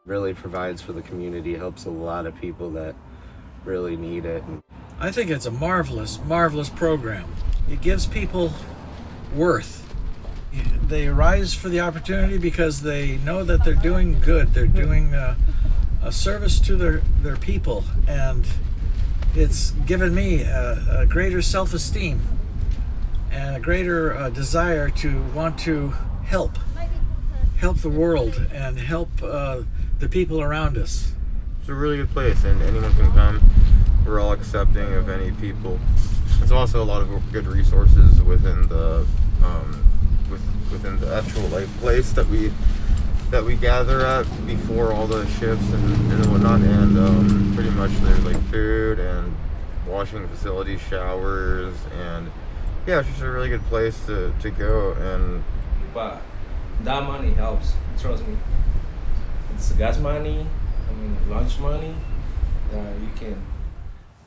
Really provides for the community, helps a lot of people that really need it. I think it's a marvelous, marvelous program. It gives people worth. They rise for the opportunity because they know that they're doing good. They're doing a service to their people, and it's given me a greater self-esteem and a greater desire to want to help the world and help the people around us. It's a really good place, and anyone can come. We're all accepting of any people. There's also a lot of good resources within the within the actual place that we gather at before all the shifts and whatnot. And pretty much there's food and washing facilities, showers, and yeah, it's just a really good place to go. And but that money helps, trust me. It's gas money, lunch money that you can,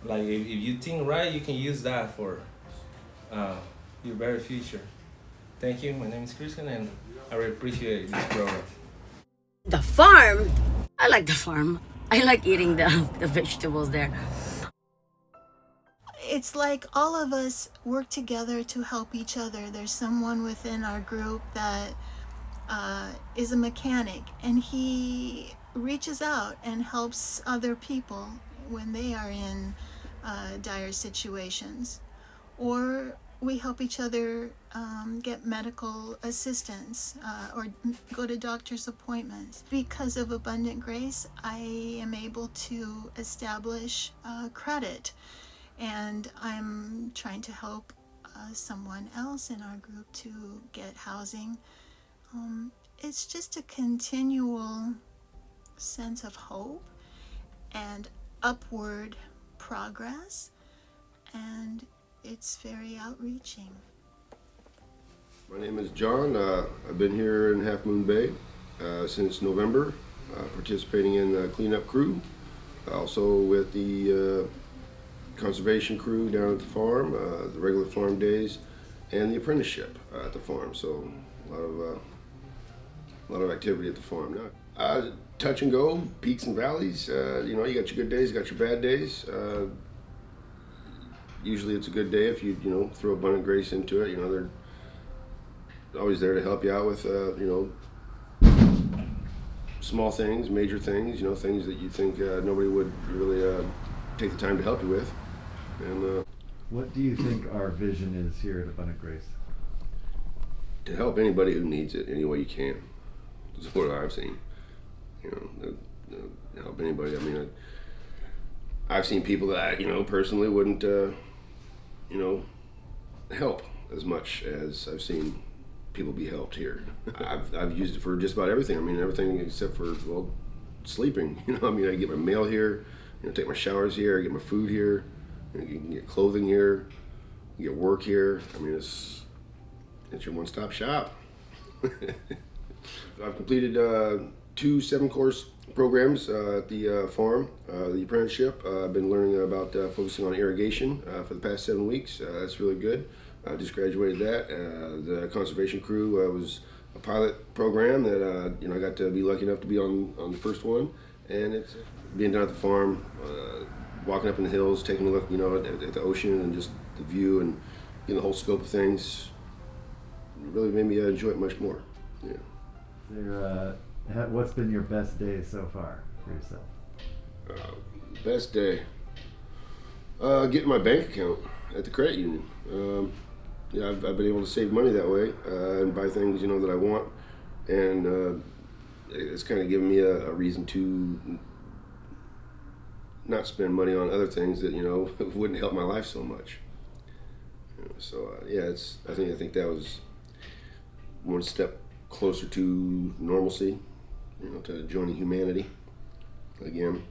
if you think right, you can use that for your better future. Thank you. My name is Christian, and I really appreciate this program. The farm? I like the farm. I like eating the vegetables there. It's like all of us work together to help each other. There's someone within our group that is a mechanic, and he reaches out and helps other people when they are in dire situations. Or we help each other get medical assistance or go to doctor's appointments. Because of Abundant Grace, I am able to establish credit, and I'm trying to help someone else in our group to get housing. It's just a continual sense of hope and upward progress, and it's very outreaching. My name is John. I've been here in Half Moon Bay since November, participating in the cleanup crew, also with the conservation crew down at the farm, the regular farm days, and the apprenticeship at the farm. So a lot of activity at the farm now. Touch and go, peaks and valleys. You got your good days, you got your bad days. Usually it's a good day if you throw Abundant Grace into it. They're always there to help you out with small things, major things, things that you think nobody would really take the time to help you with. And what do you think our vision is here at Abundant Grace? To help anybody who needs it any way you can. That's what I've seen. Help anybody. I've seen people that personally wouldn't help as much as I've seen people be helped here. I've used it for just about everything. Everything except for sleeping. I get my mail here. Take my showers here. I get my food here. You can get clothing here. You get work here. It's your one-stop shop. I've completed 2 7-course programs at the farm, the apprenticeship. I've been learning about focusing on irrigation for the past 7 weeks. That's really good. I just graduated that. The conservation crew was a pilot program that I got to be lucky enough to be on the first one. And it's being down at the farm, walking up in the hills, taking a look, at the ocean and just the view and getting the whole scope of things. It really made me enjoy it much more. Yeah. What's been your best day so far for yourself? Best day? Getting my bank account at the credit union. I've been able to save money that way and buy things that I want, and it's kind of given me a reason to not spend money on other things that wouldn't help my life so much. So I think that was one step closer to normalcy, to joining humanity again.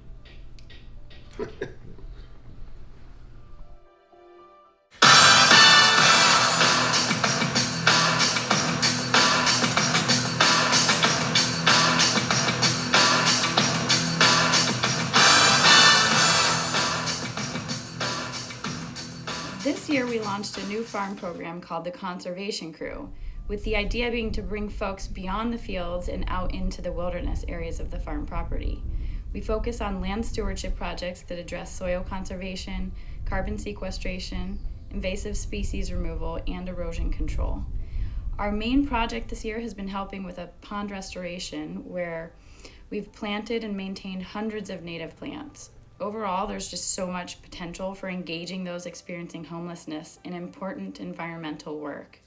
This year we launched a new farm program called the Conservation Crew, with the idea being to bring folks beyond the fields and out into the wilderness areas of the farm property. We focus on land stewardship projects that address soil conservation, carbon sequestration, invasive species removal, and erosion control. Our main project this year has been helping with a pond restoration where we've planted and maintained hundreds of native plants. Overall, there's just so much potential for engaging those experiencing homelessness in important environmental work.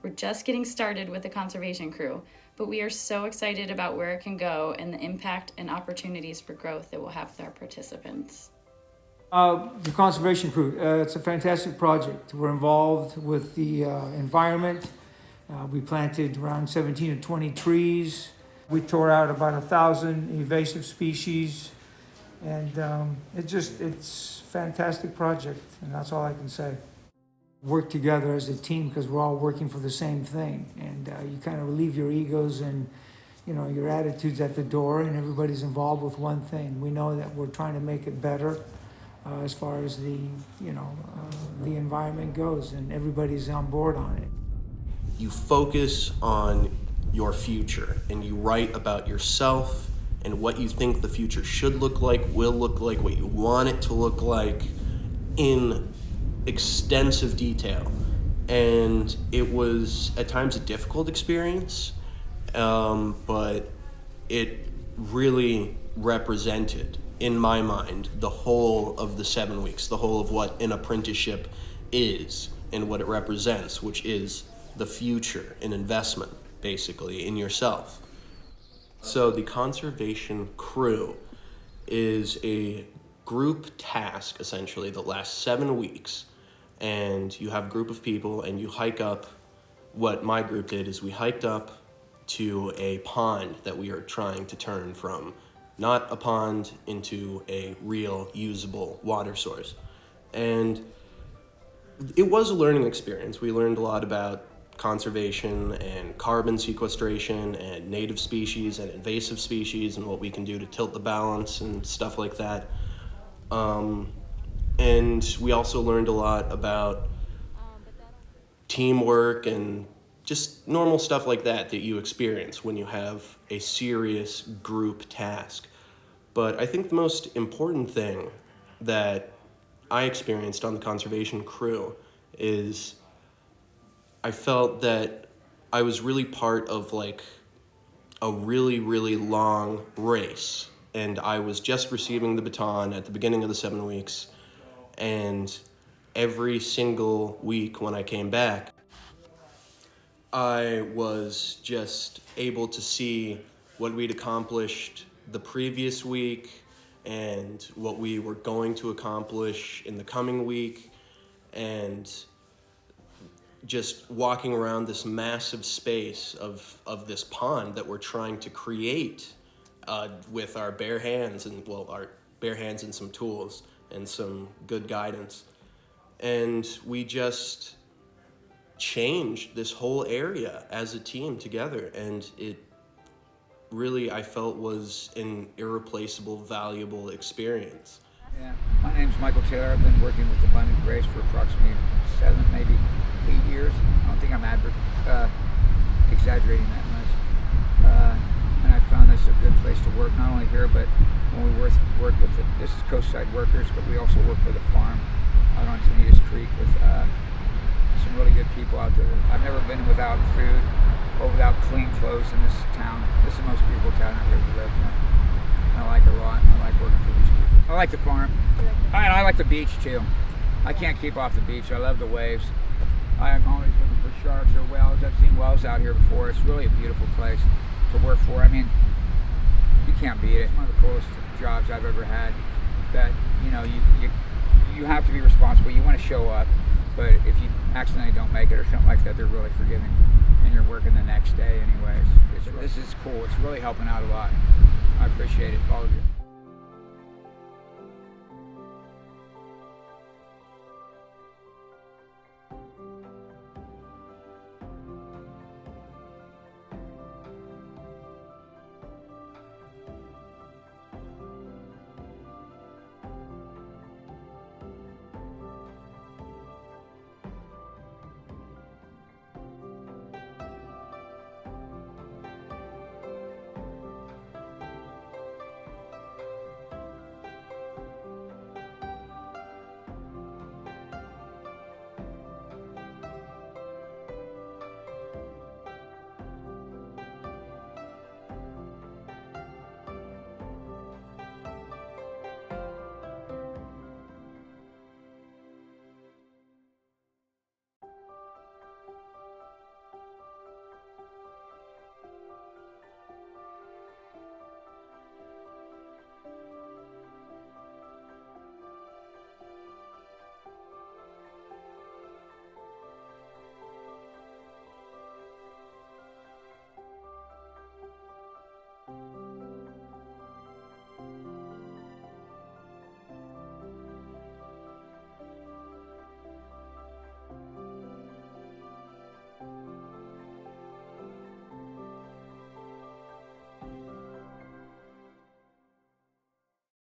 We're just getting started with the conservation crew, but we are so excited about where it can go and the impact and opportunities for growth it will have with our participants. The conservation crew, it's a fantastic project. We're involved with the environment. We planted around 17 to 20 trees. We tore out about 1,000 invasive species. And it's a fantastic project, and that's all I can say. Work together as a team because we're all working for the same thing. And you kind of leave your egos and your attitudes at the door, and everybody's involved with one thing. We know that we're trying to make it better as far as the environment goes, and everybody's on board on it. You focus on your future, and you write about yourself and what you think the future should look like, will look like, what you want it to look like in extensive detail. And it was at times a difficult experience, but it really represented, in my mind, the whole of the 7 weeks, the whole of what an apprenticeship is and what it represents, which is the future, an investment, basically, in yourself. So the conservation crew is a group task, essentially, that lasts 7 weeks. And you have a group of people and you hike up. What my group did is we hiked up to a pond that we are trying to turn from not a pond into a real usable water source. And it was a learning experience. We learned a lot about conservation and carbon sequestration and native species and invasive species and what we can do to tilt the balance and stuff like that. And we also learned a lot about teamwork and just normal stuff like that you experience when you have a serious group task. But I think the most important thing that I experienced on the conservation crew is I felt that I was really part of like a really, really long race. And I was just receiving the baton at the beginning of the 7 weeks. And every single week when I came back, I was just able to see what we'd accomplished the previous week and what we were going to accomplish in the coming week. And just walking around this massive space of this pond that we're trying to create with our bare hands and some tools and some good guidance. And we just changed this whole area as a team together, and it really, I felt, was an irreplaceable, valuable experience. Yeah, my name's Michael Taylor. I've been working with Abundant Grace for approximately 7, maybe 8 years. I don't think I'm exaggerating that much. And I found this a good place to work, not only here, but when we work with this is Coastside Workers, but we also work with a farm out on Tanitas Creek with some really good people out there. I've never been without food or without clean clothes in this town. This is the most beautiful town I've ever lived in. I like it a lot. I like working for these people. I like the farm. And I like the beach too. I can't keep off the beach. I love the waves. I'm always looking for sharks or whales. I've seen whales out here before. It's really a beautiful place to work for. I mean, you can't beat it. It's one of the coolest jobs I've ever had. That, you have to be responsible. You want to show up, but if you accidentally don't make it or something like that, they're really forgiving. And you're working the next day anyways. This is cool. It's really helping out a lot. I appreciate it, all of you.